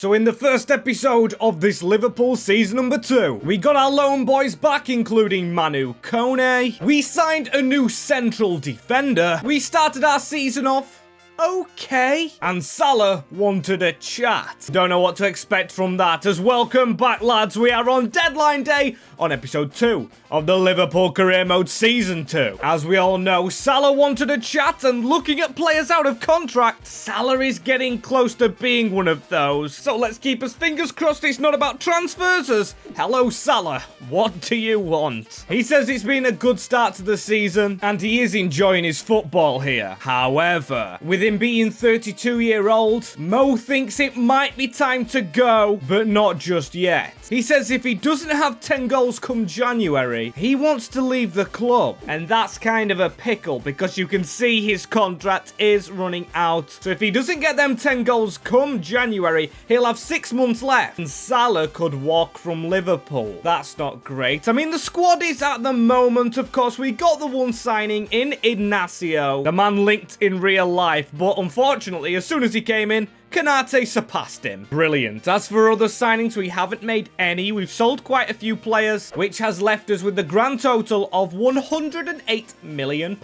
So in the first episode of this Liverpool season number 2, we got our lone boys back, including Manu Kone. We signed a new central defender. We started our season off okay. And Salah wanted a chat. Don't know what to expect from that, as welcome back, lads. We are on deadline day on episode 2 of the Liverpool Career Mode Season 2. As we all know, Salah wanted a chat, and looking at players out of contract, Salah is getting close to being one of those. So let's keep us fingers crossed it's not about transfers, as hello Salah, what do you want? He says it's been a good start to the season, and he is enjoying his football here. However, with him being 32-year-old, Mo thinks it might be time to go, but not just yet. He says if he doesn't have 10 goals come January, he wants to leave the club. And that's kind of a pickle, because you can see his contract is running out. So if he doesn't get them 10 goals come January, he'll have 6 months left. And Salah could walk from Liverpool. That's not great. I mean, the squad is at the moment, of course, we got the one signing in Ignacio, the man linked in real life. But unfortunately, as soon as he came in, Kanate surpassed him. Brilliant. As for other signings, we haven't made any. We've sold quite a few players, which has left us with the grand total of £108 million.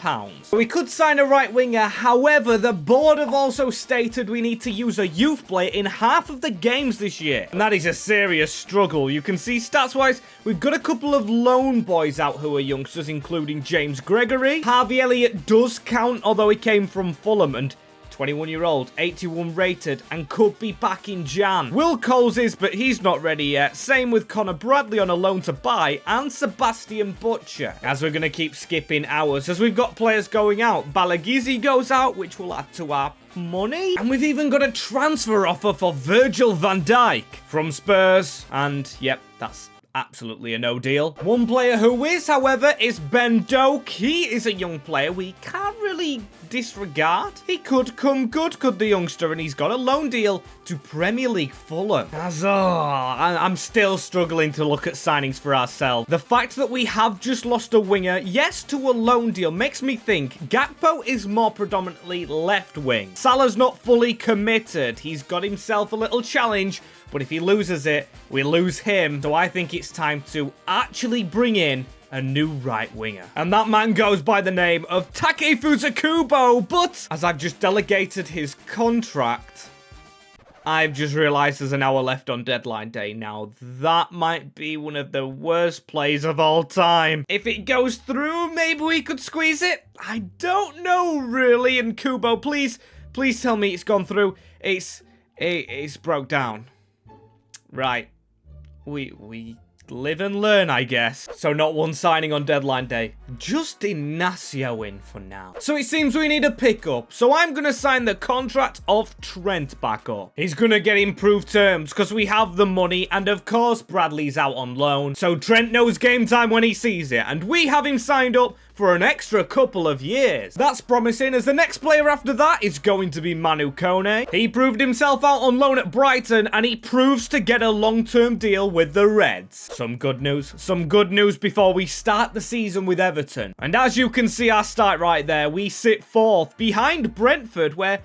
We could sign a right winger, however, the board have also stated we need to use a youth player in half of the games this year. And that is a serious struggle. You can see stats-wise, we've got a couple of lone boys out who are youngsters, including James Gregory. Harvey Elliott does count, although he came from Fulham, and 21-year-old, 81 rated, and could be back in Jan. Will Coles is, but he's not ready yet. Same with Connor Bradley on a loan to buy, and Sebastian Butcher. As we're going to keep skipping hours, as we've got players going out. Balagizi goes out, which will add to our money. And we've even got a transfer offer for Virgil van Dijk from Spurs. And, yep, that's absolutely a no deal. One player who is, however, is Ben Doak. He is a young player we can't really disregard. He could come good, could the youngster, and he's got a loan deal to Premier League Fulham. I'm still struggling to look at signings for ourselves. The fact that we have just lost a winger, yes, to a loan deal, makes me think Gakpo is more predominantly left wing. Salah's not fully committed. He's got himself a little challenge, but if he loses it, we lose him. So I think it's time to actually bring in a new right winger. And that man goes by the name of Takefusa Kubo. But as I've just delegated his contract, I've just realized there's an hour left on deadline day. Now, that might be one of the worst plays of all time. If it goes through, maybe we could squeeze it. I don't know, really. And Kubo, please tell me it's gone through. It's broke down. Right. We live and learn, I guess. So not one signing on deadline day. Just Ignacio in for now. So it seems we need a pickup. So I'm going to sign the contract of Trent back up. He's going to get improved terms because we have the money. And of course, Bradley's out on loan. So Trent knows game time when he sees it. And we have him signed up for an extra couple of years. That's promising, as the next player after that is going to be Manu Kone. He proved himself out on loan at Brighton, and he proves to get a long-term deal with the Reds. Some good news before we start the season with Everton. And as you can see our start right there, we sit 4th behind Brentford, where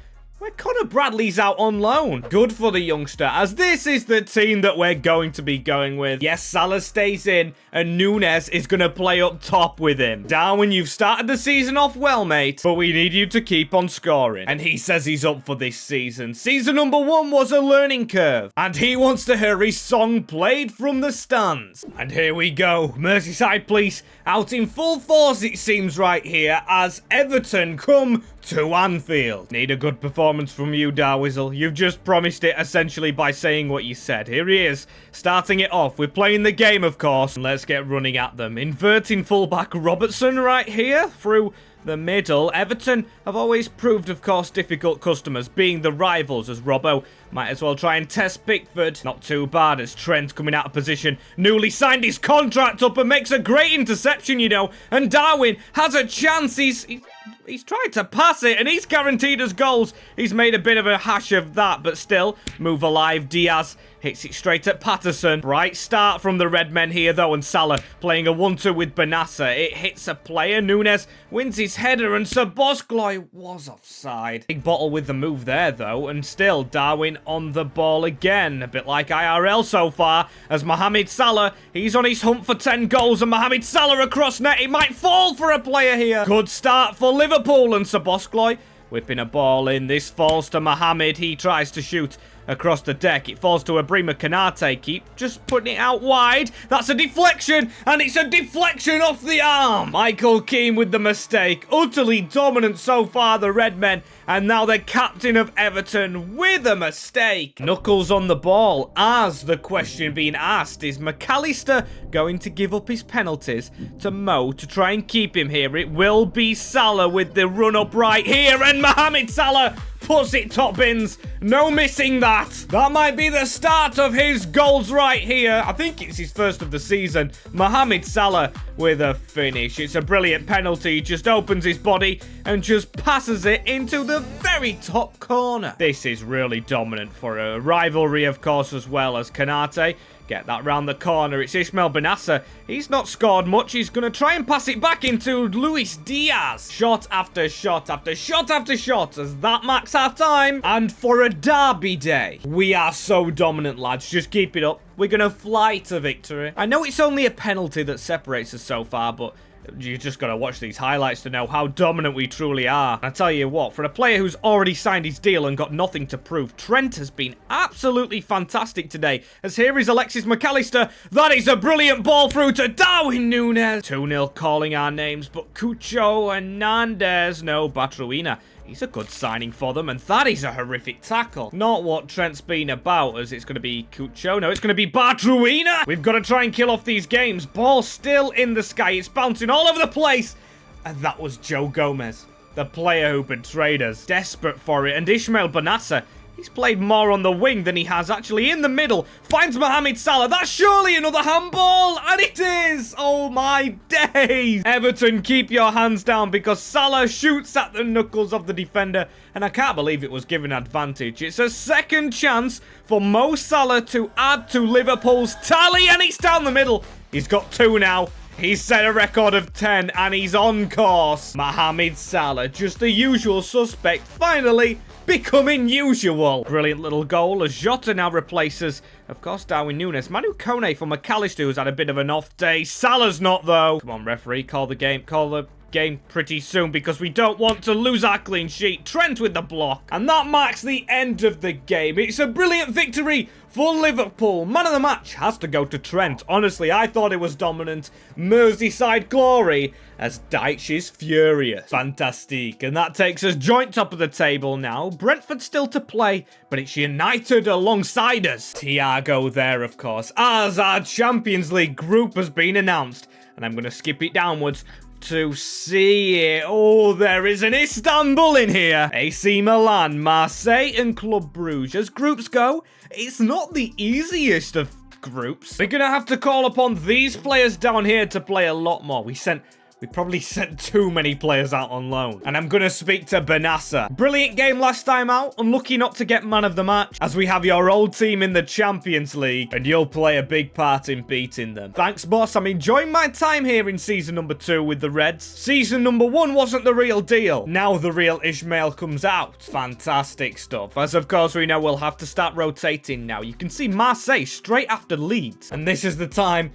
Connor Bradley's out on loan. Good for the youngster, as this is the team that we're going to be going with. Yes, Salah stays in, and NUNEZ is going to play up top with him. Darwin, you've started the season off well, mate, but we need you to keep on scoring. And he says he's up for this season. Season number 1 was a learning curve, and he wants to hear his song played from the stands. And here we go. Merseyside Police out in full force, it seems, right here, as Everton come to Anfield. Need a good performance from you, Darwizzle. You've just promised it essentially by saying what you said. Here he is, starting it off. We're playing the game, of course, and let's get running at them. Inverting fullback Robertson right here through the middle. Everton have always proved, of course, difficult customers, being the rivals, as Robbo might as well try and test Pickford. Not too bad, as Trent coming out of position. Newly signed his contract up and makes a great interception, you know. And Darwin has a chance. He's tried to pass it, and he's guaranteed us goals. He's made a bit of a hash of that, but still, move alive. Diaz hits it straight at Patterson. Bright start from the Redmen here, though, and Salah playing a 1-2 with Benassa. It hits a player. NUNEZ wins his his header, and Szoboszlai was offside. Big bottle with the move there, though, and still Darwin on the ball again. A bit like IRL so far, as Mohamed Salah, he's on his hunt for 10 goals, and Mohamed Salah across net. He might fall for a player here. Good start for Liverpool, and Szoboszlai whipping a ball in. This falls to Mohamed. He tries to shoot across the deck. It falls to Ibrahima Konate. Keep just putting it out wide. That's a deflection, and it's a deflection off the arm. Michael Keane with the mistake. Utterly dominant so far, the Redmen, and now the captain of Everton with a mistake. Knuckles on the ball, as the question being asked, is McAllister going to give up his penalties to Mo to try and keep him here? It will be Salah with the run-up right here, and Mohamed Salah puts it top bins. No missing that. That might be the start of his goals right here. I think it's his first of the season. Mohamed Salah with a finish. It's a brilliant penalty. He just opens his body and just passes it into the very top corner. This is really dominant for a rivalry, of course, as well as Konate. Get that round the corner. It's Ismail Benassa. He's not scored much. He's going to try and pass it back into Luis Diaz. Shot after shot after shot after shot as that marks our time. And for a derby day, we are so dominant, lads. Just keep it up. We're going to fly to victory. I know it's only a penalty that separates us so far, but you just got to watch these highlights to know how dominant we truly are. And I tell you what, for a player who's already signed his deal and got nothing to prove, Trent has been absolutely fantastic today. As here is Alexis McAllister. That is a brilliant ball through to Darwin Núñez. 2-0 calling our names, but Cucho and Hernandez. No, Batruina. He's a good signing for them, and that is a horrific tackle. Not what Trent's been about, as it's going to be Cucho. No, it's going to be Batruina. We've got to try and kill off these games. Ball still in the sky. It's bouncing all over the place. And that was Joe Gomez, the player who betrayed us. Desperate for it. And Ismail Benassa, he's played more on the wing than he has actually in the middle. Finds Mohamed Salah. That's surely another handball. And it is. Oh my days. Everton, keep your hands down, because Salah shoots at the knuckles of the defender. And I can't believe it was given advantage. It's a second chance for Mo Salah to add to Liverpool's tally. And it's down the middle. He's got 2 now. He's set a record of 10 and he's on course. Mohamed Salah, just the usual suspect, finally becoming usual. Brilliant little goal as JOTA now replaces, of course, Darwin Núñez. Manu Kone for McAllister, who's had a bit of an off day. Salah's not, though. Come on, referee, call the game. Call the game pretty soon, because we don't want to lose our clean sheet. Trent with the block. And that marks the end of the game. It's a brilliant victory for Liverpool. Man of the match has to go to Trent. Honestly, I thought it was dominant. Merseyside glory, as Deitch is furious. Fantastic. And that takes us joint top of the table now. Brentford still to play, but it's United alongside us. DIOGO there, of course, as our Champions League group has been announced. And I'm going to skip it downwards to see it. Oh, there is an Istanbul in here. AC Milan, Marseille, and Club Brugge. As groups go, it's not the easiest of groups. We're gonna have to call upon these players down here to play a lot more. We probably sent too many players out on loan. And I'm going to speak to Benassa. Brilliant game last time out. Unlucky not to get man of the match, as we have your old team in the Champions League, and you'll play a big part in beating them. Thanks, boss. I'm enjoying my time here in season number 2 with the Reds. Season number 1 wasn't the real deal. Now the real Ishmael comes out. Fantastic stuff. As of course we know, we'll have to start rotating now. You can see Marseille straight after Leeds. And this is the time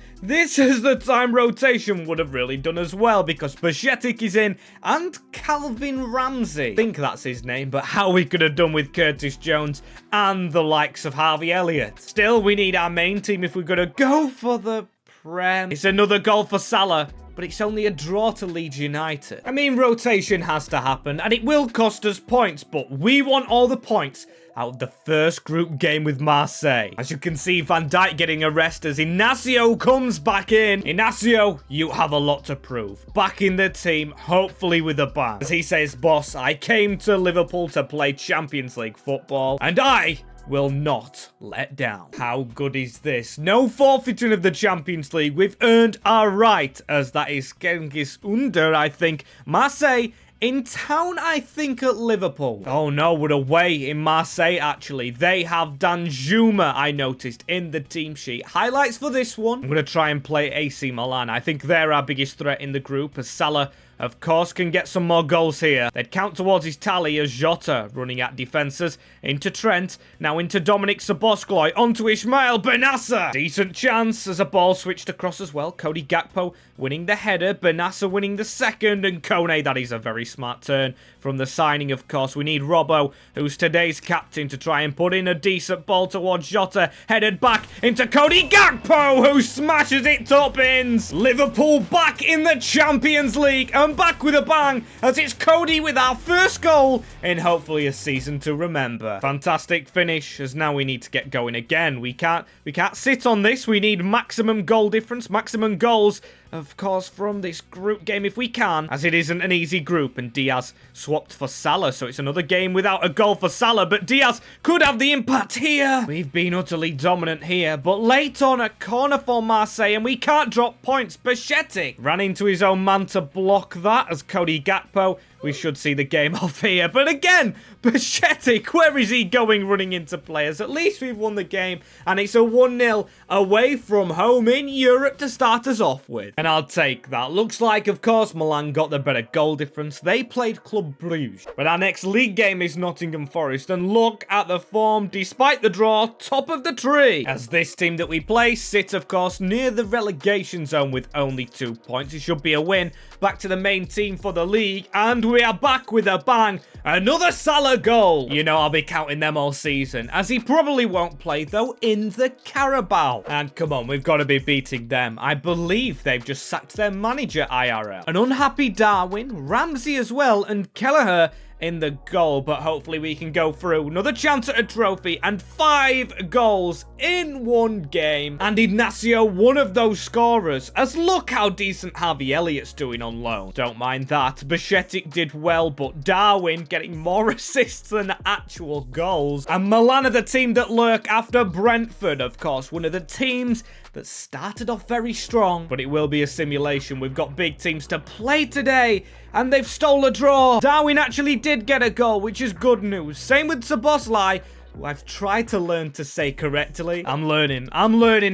rotation would have really done as well, because Bajetic is in and Calvin Ramsey. I think that's his name, but how we could have done with Curtis Jones and the likes of Harvey Elliott. Still, we need our main team if we're going to go for the Prem. It's another goal for Salah, but it's only a draw to Leeds United. I mean, rotation has to happen, and it will cost us points, but we want all the points out of the first group game with Marseille. As you can see, Van Dijk getting a rest as Inacio comes back in. Inacio, you have a lot to prove. Back in the team, hopefully with a bang. As he says, boss, I came to Liverpool to play Champions League football, and I will not let down. How good is this? No forfeiting of the Champions League. We've earned our right, as that is Cengiz Under, I think. Marseille in town, I think, at Liverpool. Oh no, we're away in Marseille, actually. They have Danjuma, I noticed, in the team sheet. Highlights for this one. I'm going to try and play AC Milan. I think they're our biggest threat in the group, as Salah of course, can get some more goals here. They'd count towards his tally as JOTA running at defences. Into Trent, now into Dominic Szoboszlai, onto Ismail Benassa. Decent chance as a ball switched across as well. Cody Gakpo winning the header, Benassa winning the second, and Kone, that is a very smart turn from the signing, of course. We need Robbo, who's today's captain, to try and put in a decent ball towards JOTA. Headed back into Cody Gakpo, who smashes it top bins. Liverpool back in the Champions League, and back with a bang, as it's Cody with our first goal in hopefully a season to remember. Fantastic finish, as now we need to get going again. We can't sit on this. We need maximum goal difference, maximum goals, of course, from this group game if we can, as it isn't an easy group, and Diaz swapped for Salah, so it's another game without a goal for Salah, but Diaz could have the impact here. We've been utterly dominant here, but late on a corner for Marseille, and we can't drop points. Bichetti ran into his own man to block that, as Cody Gakpo, we should see the game off here. But again, Bichetti, where is he going running into players? At least we've won the game, and it's a 1-0 away from home in Europe to start us off with. And I'll take that. Looks like, of course, Milan got the better goal difference. They played Club Brugge. But our next league game is Nottingham Forest, and look at the form, despite the draw, top of the tree. As this team that we play sit, of course, near the relegation zone with only 2 points. It should be a win. Back to the main team for the league, and we are back with a bang. Another Salah goal. You know, I'll be counting them all season, as he probably won't play, though, in the Carabao. And come on, we've got to be beating them. I believe they've just sacked their manager, IRL. An unhappy Darwin, Ramsey as well, and Kelleher in the goal, but hopefully we can go through. Another chance at a trophy, and 5 goals in one game. And Ignacio, one of those scorers, as look how decent Harvey Elliott's doing on loan. Don't mind that. Bichetti did well, but Darwin getting more assists than actual goals. And Milan are the team that lurk after Brentford, of course, one of the teams that started off very strong, but it will be a simulation. We've got big teams to play today, and they've stole a draw. Darwin actually did get a goal, which is good news. Same with Szoboszlai, who I've tried to learn to say correctly. I'm learning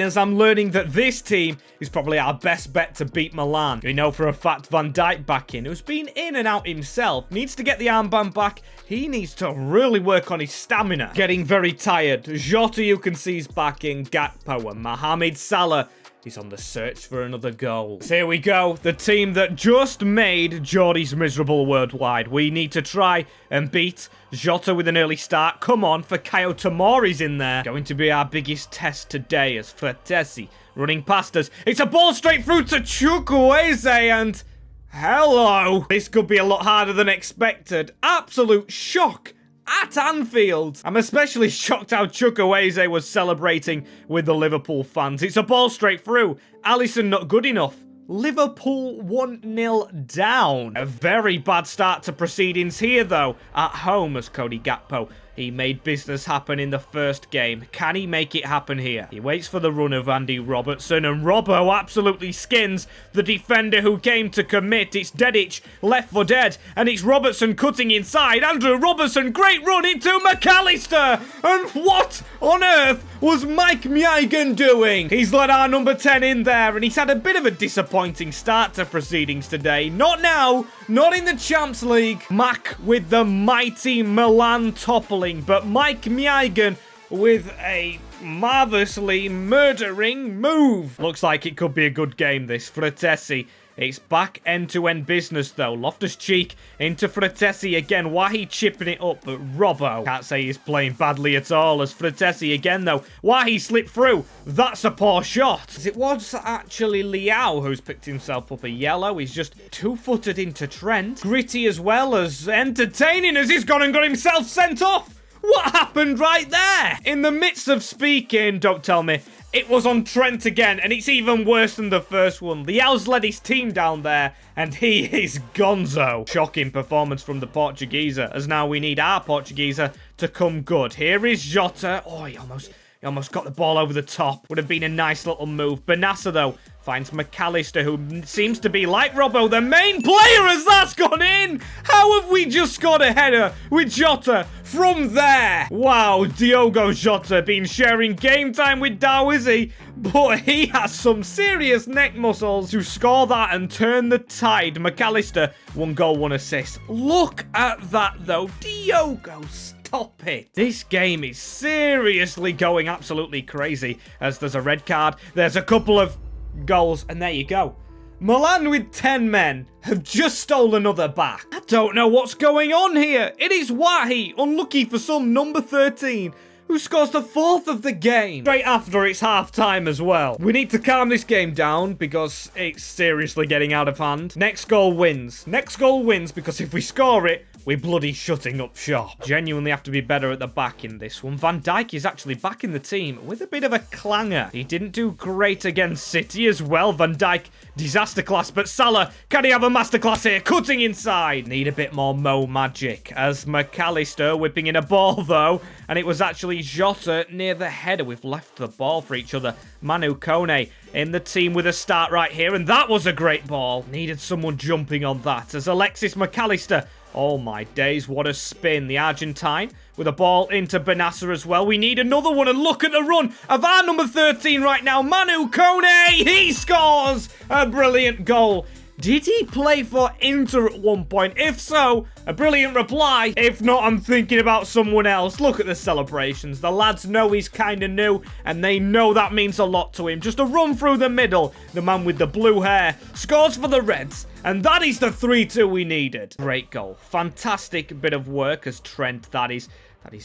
as I'm learning that this team is probably our best bet to beat Milan. We know for a fact Van Dijk back in, who's been in and out himself, needs to get the armband back. He needs to really work on his stamina. Getting very tired. JOTA, you can see, is back in. Gakpo and Mohamed Salah. He's on the search for another goal. So here we go. The team that just made Geordie's miserable worldwide. We need to try and beat JOTA with an early start. Come on, Fikayo Tomori's in there. Going to be our biggest test today as Fratesi running past us. It's a ball straight through to Chukwueze, and hello. This could be a lot harder than expected. Absolute shock at Anfield. I'm especially shocked how Chukwueze was celebrating with the Liverpool fans. It's a ball straight through. Alisson not good enough. Liverpool 1-0 down. A very bad start to proceedings here, though, at home as Cody Gakpo. He made business happen in the first game. Can he make it happen here? He waits for the run of Andy Robertson, and Robbo absolutely skins the defender who came to commit. It's Dedic left for dead, and it's Robertson cutting inside. Andrew Robertson, great run into McAllister. And what on earth was Mike Mjeigen doing? He's let our number 10 in there, and he's had a bit of a disappointing start to proceedings today. Not now, not in the Champs League. Mac with the mighty Milan toppling, but Mike Mjeigen with a marvelously murdering move. Looks like it could be a good game, this. Fratesi. It's back end-to-end business, though. Loftus-Cheek into Fratesi again. Wahi chipping it up, but Robbo can't say he's playing badly at all. As Fratesi again, though. Wahi slipped through. That's a poor shot. As it was actually Liao who's picked himself up a yellow. He's just two-footed into Trent. Gritty as well as entertaining as he's gone and got himself sent off. What happened right there? In the midst of speaking, don't tell me, it was on Trent again, and it's even worse than the first one. Liao's led his team down there, and he is gonzo. Shocking performance from the Portuguese, as now we need our Portuguese to come good. Here is JOTA. Oh, he almost He almost got the ball over the top. Would have been a nice little move. Benassa, though, finds McAllister, who seems to be, like Robbo, the main player as that's gone in. How have we just scored a header with Jota from there? Wow, Diogo Jota been sharing game time with Darwizi, but he has some serious neck muscles to score that and turn the tide. McAllister, 1 goal, 1 assist. Look at that, though. Diogo, stop it. This game is seriously going absolutely crazy, as there's a red card, there's a couple of goals, and there you go. Milan with 10 men have just stolen another back. I don't know what's going on here. It is Wahi, unlucky for some, number 13, who scores the 4th of the game. Straight after it's half-time as well. We need to calm this game down because it's seriously getting out of hand. Next goal wins. Next goal wins because if we score it, we're bloody shutting up shop. Genuinely have to be better at the back in this one. Van Dijk is actually back in the team with a bit of a clanger. He didn't do great against City as well. Van Dijk, disaster class. But Salah, can he have a masterclass here? Cutting inside. Need a bit more Mo magic. As McAllister whipping in a ball, though. And it was actually Jota near the header. We've left the ball for each other. Manu Kone in the team with a start right here. And that was a great ball. Needed someone jumping on that. As Alexis McAllister, oh my days, what a spin. The Argentine with a ball into Benassa as well. We need another one, and look at the run of our number 13 right now, Manu Kone. He scores a brilliant goal. Did he play for Inter at one point? If so, a brilliant reply. If not, I'm thinking about someone else. Look at the celebrations. The lads know he's kind of new, and they know that means a lot to him. Just a run through the middle. The man with the blue hair scores for the Reds, and that is the 3-2 we needed. Great goal. Fantastic bit of work as Trent, that is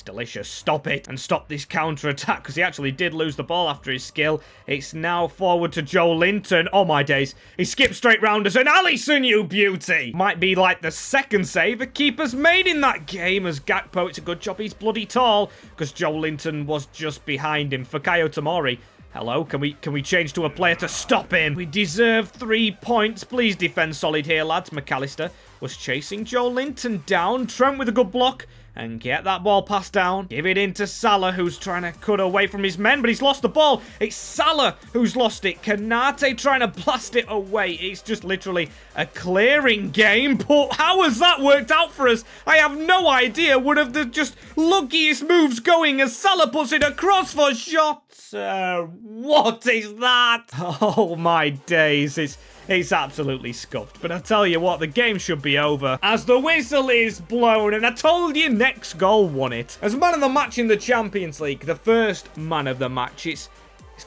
delicious. Stop it and stop this counter-attack, because he actually did lose the ball after his skill. It's now forward to Joe Linton. Oh my days. He skipped straight round us, and Alisson, you beauty. Might be like the second save a keeper's made in that game, as Gakpo, it's a good job he's bloody tall, because Joe Linton was just behind him. Fikayo Tomori, hello, can we change to a player to stop him? We deserve 3 points. Please defend solid here, lads. McAllister was chasing Joe Linton down. Trent with a good block. And get that ball passed down. Give it into Salah, who's trying to cut away from his men, but he's lost the ball. It's Salah who's lost it. Kanate trying to blast it away. It's just literally a clearing game. But how has that worked out for us? I have no idea. One of the just luckiest moves going as Salah puts it across for shots. What is that? Oh my days. It's absolutely scuffed. But I tell you what, the game should be over as the whistle is blown. And I told you next goal won it. As man of the match in the Champions League, the first man of the match, it's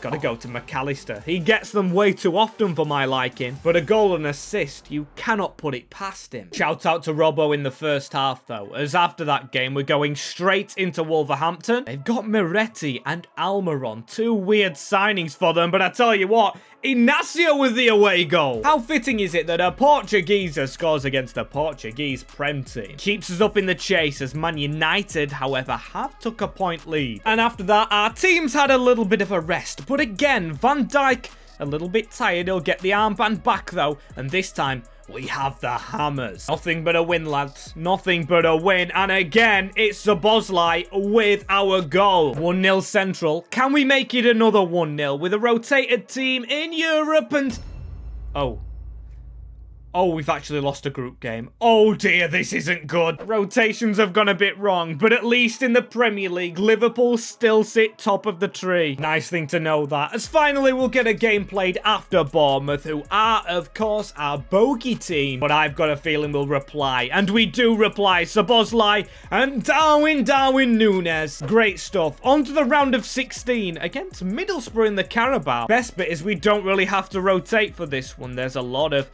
got to go to McAllister. He gets them way too often for my liking. But a goal and assist, you cannot put it past him. Shout out to Robbo in the first half, though, as after that game, we're going straight into Wolverhampton. They've got Miretti and Almiron. 2 weird signings for them, but I tell you what, Inácio with the away goal. How fitting is it that a Portuguese scores against a Portuguese Prem team? Keeps us up in the chase as Man United, however, have took a point lead. And after that, our team's had a little bit of a rest. But again, Van Dijk, a little bit tired. He'll get the armband back, though. And this time, we have the hammers. Nothing but a win, lads. Nothing but a win. And again, it's Szoboszlai with our goal. 1-0 Central. Can we make it another 1-0 with a rotated team in Europe and... Oh, we've actually lost a group game. Oh dear, this isn't good. Rotations have gone a bit wrong, but at least in the Premier League, Liverpool still sit top of the tree. Nice thing to know that, as finally we'll get a game played after Bournemouth, who are, of course, our bogey team. But I've got a feeling we'll reply, and we do reply. Szoboszlai and Darwin NUNEZ. Great stuff. On to the round of 16 against Middlesbrough in the Carabao. Best bit is we don't really have to rotate for this one. There's a lot of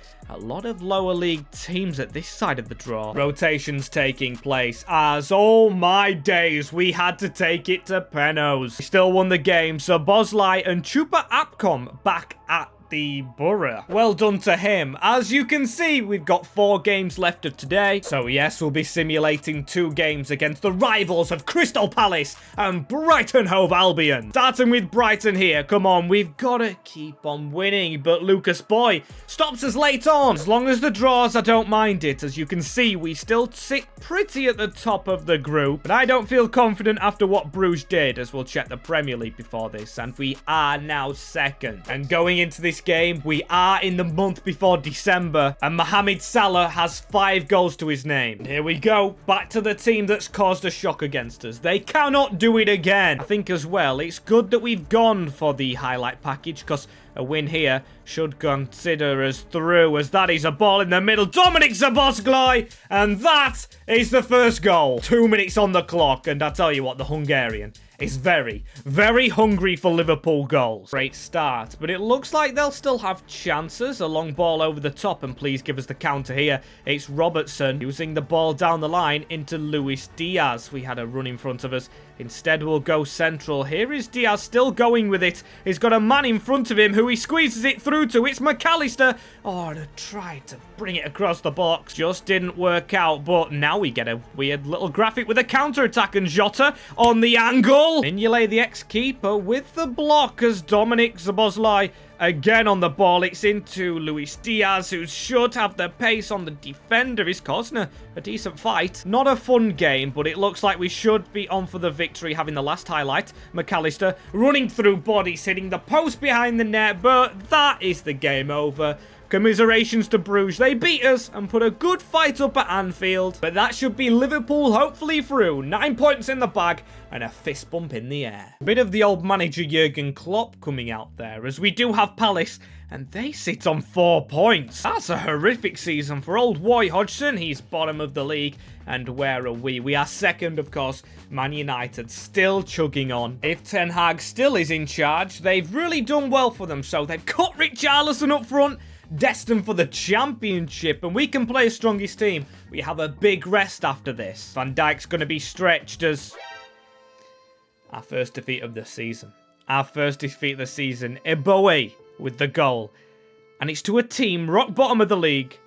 lower league teams at this side of the draw. Rotations taking place as, oh my days, we had to take it to Penos. We still won the game. Szoboszlai and Chupa Apcom back at the borough. Well done to him. As you can see, we've got 4 games left of today. So yes, we'll be simulating 2 games against the rivals of Crystal Palace and Brighton Hove Albion. Starting with Brighton here. Come on, we've got to keep on winning. But Lucas Boy stops us late on. As long as the draws, I don't mind it. As you can see, we still sit pretty at the top of the group. But I don't feel confident after what Bruges did, as we'll check the Premier League before this. And we are now second. And going into this game, we are in the month before December. And Mohamed Salah has 5 goals to his name. And here we go. Back to the team that's caused a shock against us. They cannot do it again. I think as well, it's good that we've gone for the highlight package, because a win here should consider us through, as that is a ball in the middle. Dominik Szoboszlai, and that is the first goal. 2 minutes on the clock, and I tell you what, the Hungarian is very, very hungry for Liverpool goals. Great start, but it looks like they'll still have chances. A long ball over the top, and please give us the counter here. It's Robertson using the ball down the line into Luis Diaz. We had a run in front of us. Instead, we'll go central. Here is Diaz still going with it. He's got a man in front of him who he squeezes it through to. It's McAllister. Oh, to try to bring it across the box. Just didn't work out, but now we get a weird little graphic with a counter-attack, and Jota on the angle. Mignolet, the ex-keeper, with the block as Dominik Szoboszlai again on the ball. It's into Luis Diaz, who should have the pace on the defender. He's causing a decent fight. Not a fun game, but it looks like we should be on for the victory, having the last highlight. McAllister running through bodies, hitting the post behind the net, but that is the game over. Commiserations to Bruges. They beat us and put a good fight up at Anfield. But that should be Liverpool hopefully through. 9 points in the bag and a fist bump in the air. A bit of the old manager Jurgen Klopp coming out there, as we do have Palace and they sit on 4 points. That's a horrific season for old Roy Hodgson. He's bottom of the league. And where are we? We are second, of course. Man United still chugging on. If Ten Hag still is in charge, they've really done well for them. So they've cut Richarlison up front, destined for the championship, and we can play a strongest team. We have a big rest after this. Van Dijk's going to be stretched as our first defeat of the season. Our first defeat of the season. Eboe with the goal. And it's to a team rock bottom of the league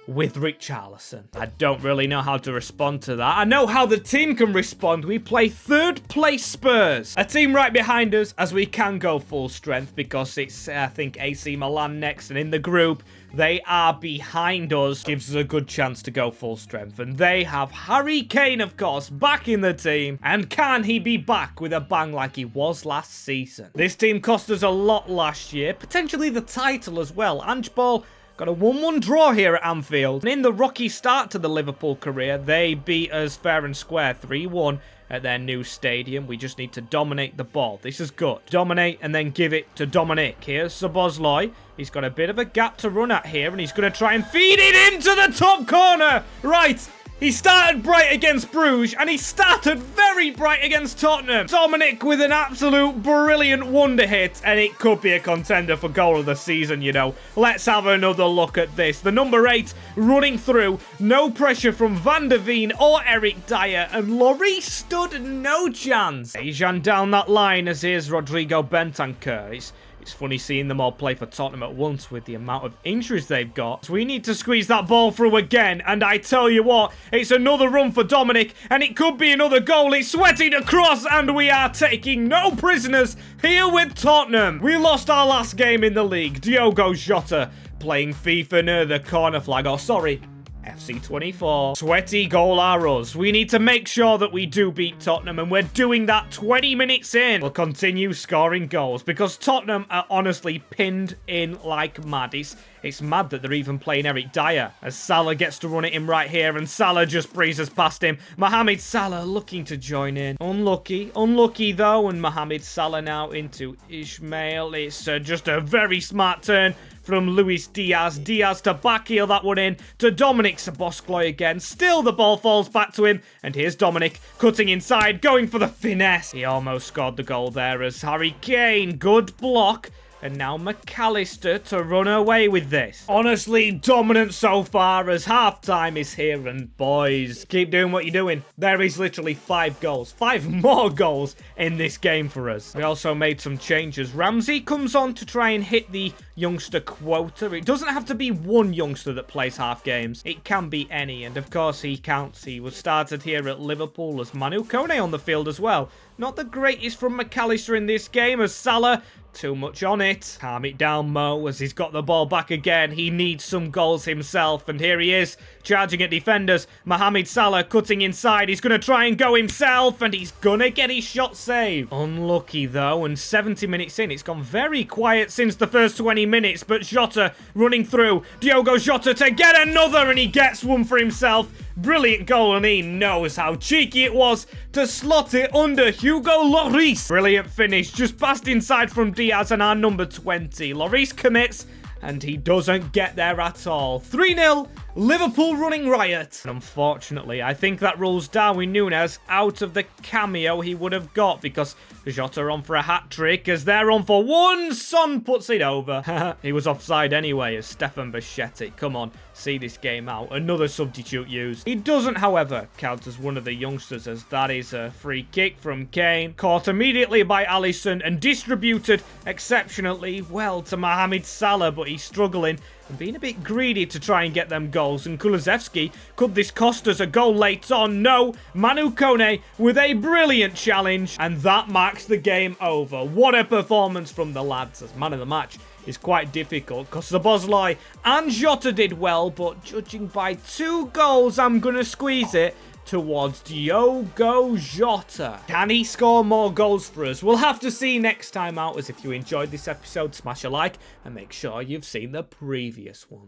with Richarlison. I don't really know how to respond to that. I know how the team can respond. We play 3rd place Spurs. A team right behind us, as we can go full strength because it's, I think, AC Milan next. And in the group, they are behind us. Gives us a good chance to go full strength. And they have Harry Kane, of course, back in the team. And can he be back with a bang like he was last season? This team cost us a lot last year. Potentially the title as well. Ange Ball got a 1-1 draw here at Anfield. And in the rocky start to the Liverpool career, they beat us fair and square 3-1 at their new stadium. We just need to dominate the ball. This is good. Dominate and then give it to Dominik. Here's Szoboszlai. He's got a bit of a gap to run at here, and he's going to try and feed it into the top corner. Right. He started bright against Bruges, and he started very bright against Tottenham. Dominik with an absolute brilliant wonder hit, and it could be a contender for goal of the season, you know. Let's have another look at this. The number 8 running through. No pressure from Van der Veen or Eric Dyer, and Lloris stood no chance. Dejan down that line, as here's Rodrigo Bentancur. It's funny seeing them all play for Tottenham at once with the amount of injuries they've got. So we need to squeeze that ball through again. And I tell you what, it's another run for Dominik. And it could be another goal. It's sweating across. And we are taking no prisoners here with Tottenham. We lost our last game in the league. Diogo Jota playing FIFA near the corner flag. Oh, sorry. FC 24. Sweaty goal are us. We need to make sure that we do beat Tottenham, and we're doing that 20 minutes in. We'll continue scoring goals because Tottenham are honestly pinned in like mad. It's mad that they're even playing Eric Dyer, as Salah gets to run it in right here, and Salah just breezes past him. Mohamed Salah looking to join in. Unlucky though, and Mohamed Salah now into Ismail. It's just a very smart turn from Luis Diaz. Diaz to backheel that one in to Dominik Szoboszlai again. Still the ball falls back to him. And here's Dominik cutting inside, going for the finesse. He almost scored the goal there as Harry Kane. Good block. And now McAllister to run away with this. Honestly, dominant so far as halftime is here. And boys, keep doing what you're doing. There is literally 5 goals. 5 more goals in this game for us. We also made some changes. Ramsey comes on to try and hit the youngster quota. It doesn't have to be one youngster that plays half games. It can be any. And of course, he counts. He was started here at Liverpool as Manu Kone on the field as well. Not the greatest from McAllister in this game as Salah. Too much on it. Calm it down, Mo, as he's got the ball back again. He needs some goals himself, and here he is, charging at defenders. Mohamed Salah cutting inside. He's going to try and go himself, and he's going to get his shot saved. Unlucky, though, and 70 minutes in. It's gone very quiet since the first 20 minutes, but JOTA running through. Diogo JOTA to get another, and he gets one for himself. Brilliant goal, and he knows how cheeky it was to slot it under Hugo Lloris. Brilliant finish, just passed inside from Diaz and our number 20. Lloris commits, and he doesn't get there at all. 3-0, Liverpool running riot. And unfortunately, I think that rules Darwin Nunez out of the cameo he would have got because JOTA on for a hat-trick as they're on for one. Son puts it over. He was offside anyway as Stefan Bichetti. Come on, see this game out. Another substitute used. He doesn't, however, count as one of the youngsters as that is a free kick from Kane. Caught immediately by Alisson and distributed exceptionally well to Mohamed Salah, but he's struggling and being a bit greedy to try and get them goals. And Kulusevski, could this cost us a goal late on? No, Manu Kone with a brilliant challenge, and that marks the game over. What a performance from the lads, as man of the match is quite difficult because the Bosley and JOTA did well, but judging by 2 goals, I'm going to squeeze it towards Diogo JOTA. Can he score more goals for us? We'll have to see next time out, as if you enjoyed this episode, smash a like and make sure you've seen the previous one.